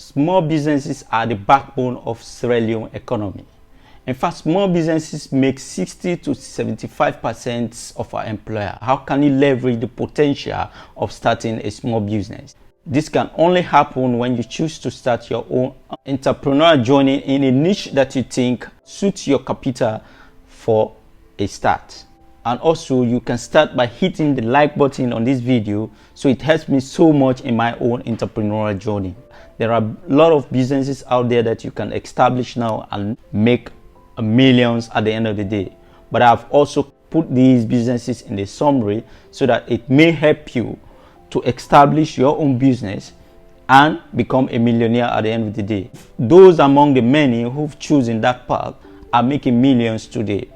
Small businesses are the backbone of Sierra Leone economy. In fact, small businesses make 60 to 75% of our employer. How can you leverage the potential of starting a small business? This can only happen when you choose to start your own entrepreneurial journey in a niche that you think suits your capital for a start. And also, you can start by hitting the like button on this video, so it helps me so much in my own entrepreneurial journey. There are a lot of businesses out there that you can establish now and make millions at the end of the day. But I've also put these businesses in the summary so that it may help you to establish your own business and become a millionaire at the end of the day. Those among the many who've chosen that path are making millions today.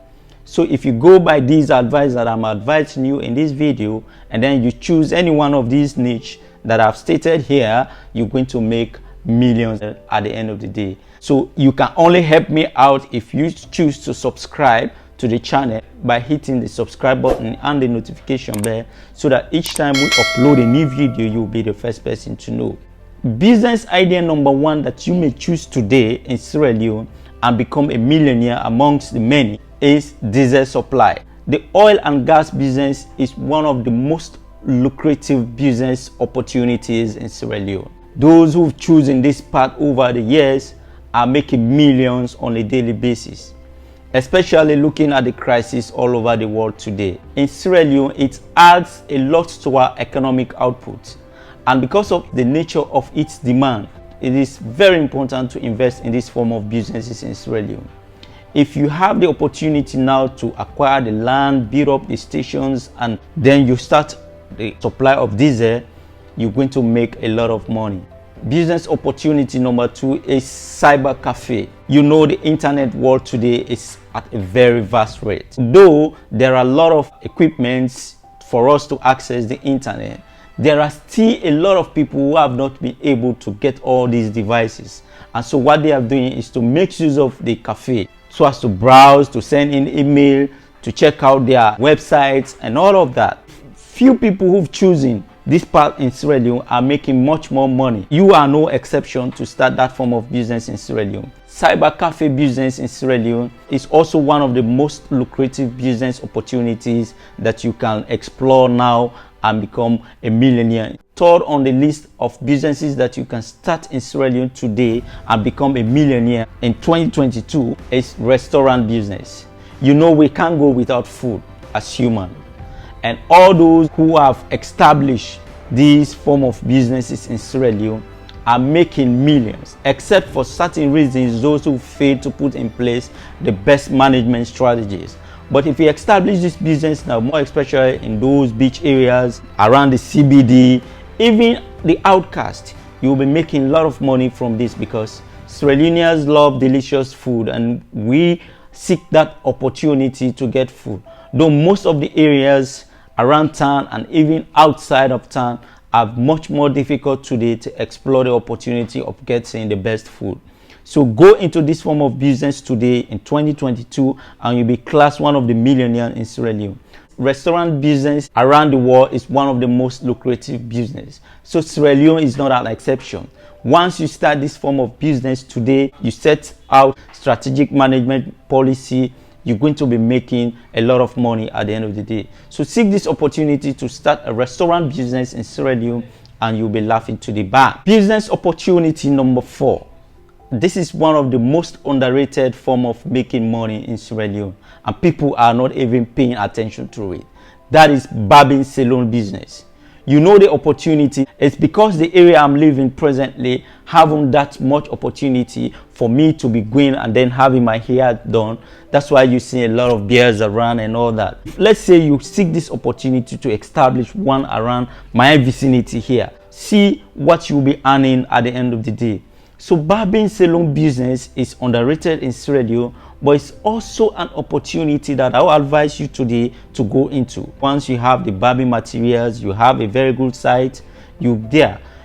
So if you go by these advice that I'm advising you in this video, and then you choose any one of these niche that I've stated here, you're going to make millions at the end of the day. So you can only help me out if you choose to subscribe to the channel by hitting the subscribe button and the notification bell, so that each time we upload a new video, you'll be the first person to know. Business idea number one that you may choose today in Sierra Leone and become a millionaire amongst the many is diesel supply. The oil and gas business is one of the most lucrative business opportunities in Sierra Leone. Those who've chosen this path over the years are making millions on a daily basis, especially looking at the crisis all over the world today. In Sierra Leone, it adds a lot to our economic output, and because of the nature of its demand, it is very important to invest in this form of businesses in Sierra Leone. If you have the opportunity now to acquire the land, build up the stations, and then you start the supply of diesel, you're going to make a lot of money. Business opportunity number two is cyber cafe. You know, the internet world today is at a very vast rate. Though there are a lot of equipments for us to access the internet, there are still a lot of people who have not been able to get all these devices. And so what they are doing is to make use of the cafe, so as to browse, to send in email, to check out their websites and all of that. Few people who've chosen this path in Sierra Leone are making much more money. You are no exception to start that form of business in Sierra Leone. Cyber cafe business in Sierra Leone is also one of the most lucrative business opportunities that you can explore now and become a millionaire. Third on the list of businesses that you can start in Sierra Leone today and become a millionaire in 2022 is restaurant business. You know, we can't go without food as humans. And all those who have established these form of businesses in Sierra Leone are making millions, except for certain reasons, those who fail to put in place the best management strategies. But if you establish this business now, more especially in those beach areas, around the CBD, even the outcast, you'll be making a lot of money from this, because Sierra Leoneans love delicious food and we seek that opportunity to get food. Though most of the areas around town and even outside of town are much more difficult today to explore the opportunity of getting the best food. So go into this form of business today in 2022 and you'll be classed one of the millionaires in Sierra Leone. Restaurant business around the world is one of the most lucrative business. So Sierra Leone is not an exception. Once you start this form of business today, you set out strategic management policy, you're going to be making a lot of money at the end of the day. So seek this opportunity to start a restaurant business in Sierra Leone and you'll be laughing to the bank. Business opportunity number four. This is one of the most underrated form of making money in Sierra Leone, and people are not even paying attention to it. That is barbing salon business. You know the opportunity. It's because the area I'm living presently haven't that much opportunity for me to be going and then having my hair done. That's why you see a lot of bears around and all that. Let's say you seek this opportunity to establish one around my vicinity here. See what you'll be earning at the end of the day. So barbing salon business is underrated in Sierra Leone, but it's also an opportunity that I will advise you today to go into. Once you have the barbing materials, you have a very good site, you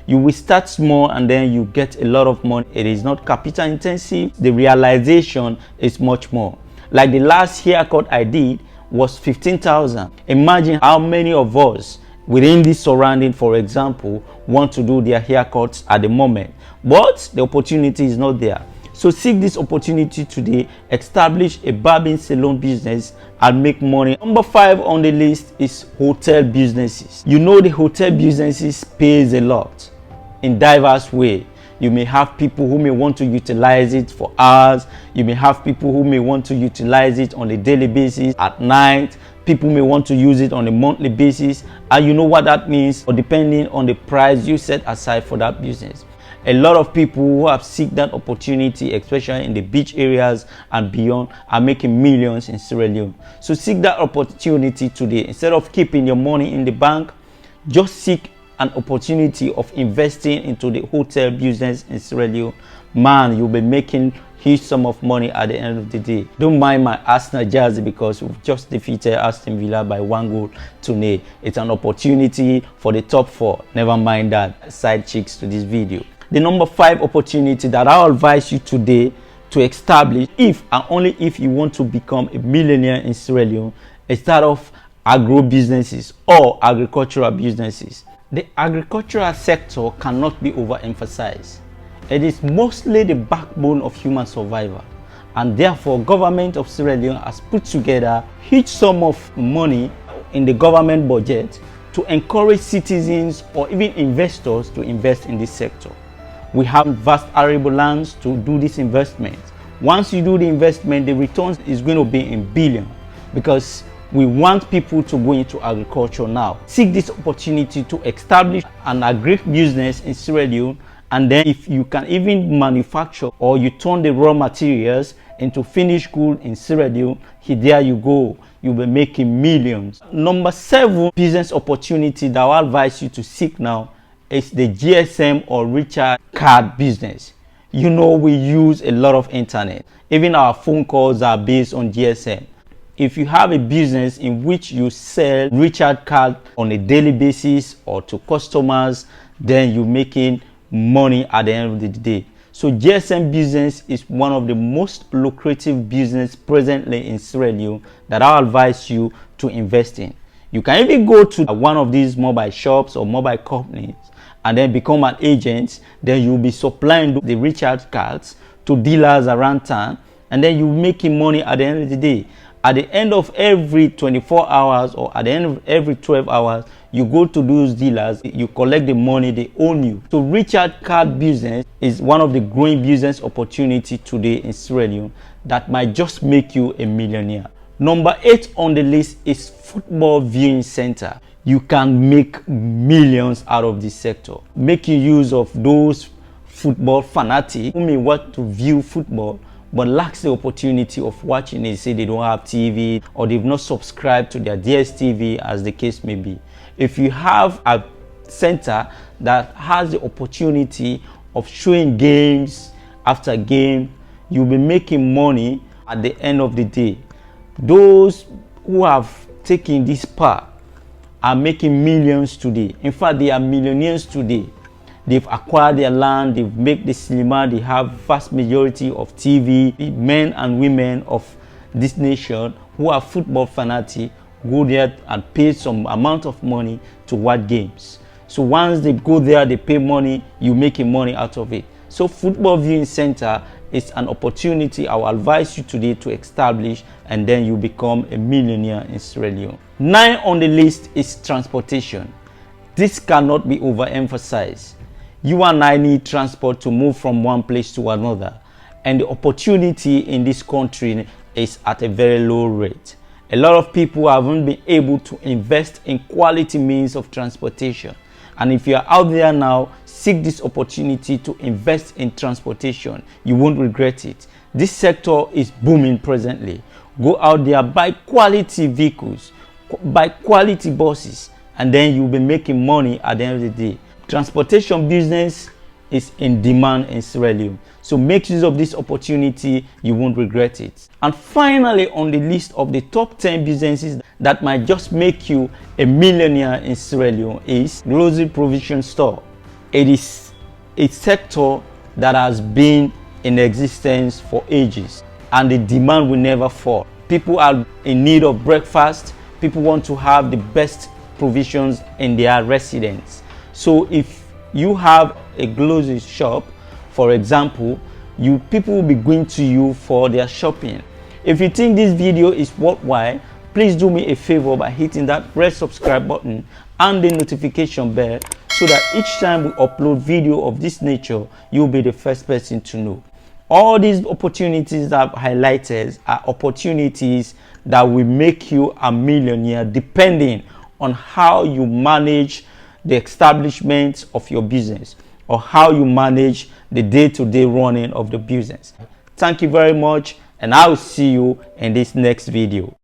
will start small and then you get a lot of money. It is not capital intensive. The realization is much more. Like the last haircut I did was 15,000. Imagine how many of us within this surrounding, for example, want to do their haircuts at the moment. but the opportunity is not there. So seek this opportunity today, establish a barbing salon business and make money. Number 5 on the list is hotel businesses. You know the hotel businesses pays a lot in diverse way. You may have people who may want to utilize it for hours. You may have people who may want to utilize it on a daily basis, at night. People may want to use it on a monthly basis. And you know what that means, or depending on the price you set aside for that business. A lot of people who have seek that opportunity, especially in the beach areas and beyond, are making millions in Sierra Leone. So seek that opportunity today. Instead of keeping your money in the bank, just seek an opportunity of investing into the hotel business in Sierra Leone. Man, you'll be making huge sum of money at the end of the day. Don't mind my Arsenal jersey because we've just defeated Aston Villa by 1 goal to nil. It's an opportunity for the top 4. Never mind that. Side chicks to this video. The number 5 opportunity that I'll advise you today to establish, if and only if you want to become a millionaire in Sierra Leone, is that of agro businesses or agricultural businesses. The agricultural sector cannot be overemphasized. It is mostly the backbone of human survival, and therefore government of Sierra Leone has put together huge sum of money in the government budget to encourage citizens or even investors to invest in this sector. We have vast arable lands to do this investment. Once you do the investment, the returns is going to be in billions, because we want people to go into agriculture now. Seek this opportunity to establish an agri business in Sierra Leone, and then if you can even manufacture or you turn the raw materials into finished good in Sierra Leone, there you go. You'll be making millions. Number 7 business opportunity that I'll advise you to seek now is the GSM or recharge card business. You know, we use a lot of internet. Even our phone calls are based on GSM. If you have a business in which you sell recharge card on a daily basis or to customers, then you're making money at the end of the day. So GSM business is one of the most lucrative business presently in Sierra Leone that I advise you to invest in. You can even go to one of these mobile shops or mobile companies and then become an agent. Then you'll be supplying the recharge cards to dealers around town, and then you're making money at the end of the day. At the end of every 24 hours or at the end of every 12 hours, you go to those dealers, you collect the money they owe you. So recharge card business is one of the growing business opportunity today in Sierra Leone that might just make you a millionaire. Number 8 on the list is football viewing center. You can make millions out of this sector, making use of those football fanatics who may want to view football but lacks the opportunity of watching it. Say they don't have TV or they've not subscribed to their DSTV, as the case may be. If you have a center that has the opportunity of showing games after game, you'll be making money at the end of the day. Those who have taken this part are making millions today. In fact, they are millionaires today. They've acquired their land, they've made the cinema, they have vast majority of TV. Men and women of this nation who are football fanatics go there and pay some amount of money to watch games. So once they go there, they pay money, you're making money out of it. So football viewing center is an opportunity I will advise you today to establish, and then you become a millionaire in Sierra Leone. 9 on the list is transportation. This cannot be overemphasized. You and I need transport to move from one place to another, and the opportunity in this country is at a very low rate. A lot of people haven't been able to invest in quality means of transportation, and if you are out there now, seek this opportunity to invest in transportation. You won't regret it. This sector is booming presently. Go out there, buy quality vehicles, buy quality buses, and then you'll be making money at the end of the day. Transportation business is in demand in Sierra Leone. So make use of this opportunity, you won't regret it. And finally, on the list of the top 10 businesses that might just make you a millionaire in Sierra Leone is grocery provision store. It is a sector that has been in existence for ages, and the demand will never fall. People are in need of breakfast. People want to have the best provisions in their residence. So if you have a grocery shop For example, people will be going to you for their shopping. If you think this video is worthwhile, please do me a favor by hitting that red subscribe button and the notification bell, so that each time we upload video of this nature, you'll be the first person to know. All these opportunities that I've highlighted are opportunities that will make you a millionaire, depending on how you manage the establishment of your business or how you manage the day-to-day running of the business. Thank you very much, and I will see you in this next video.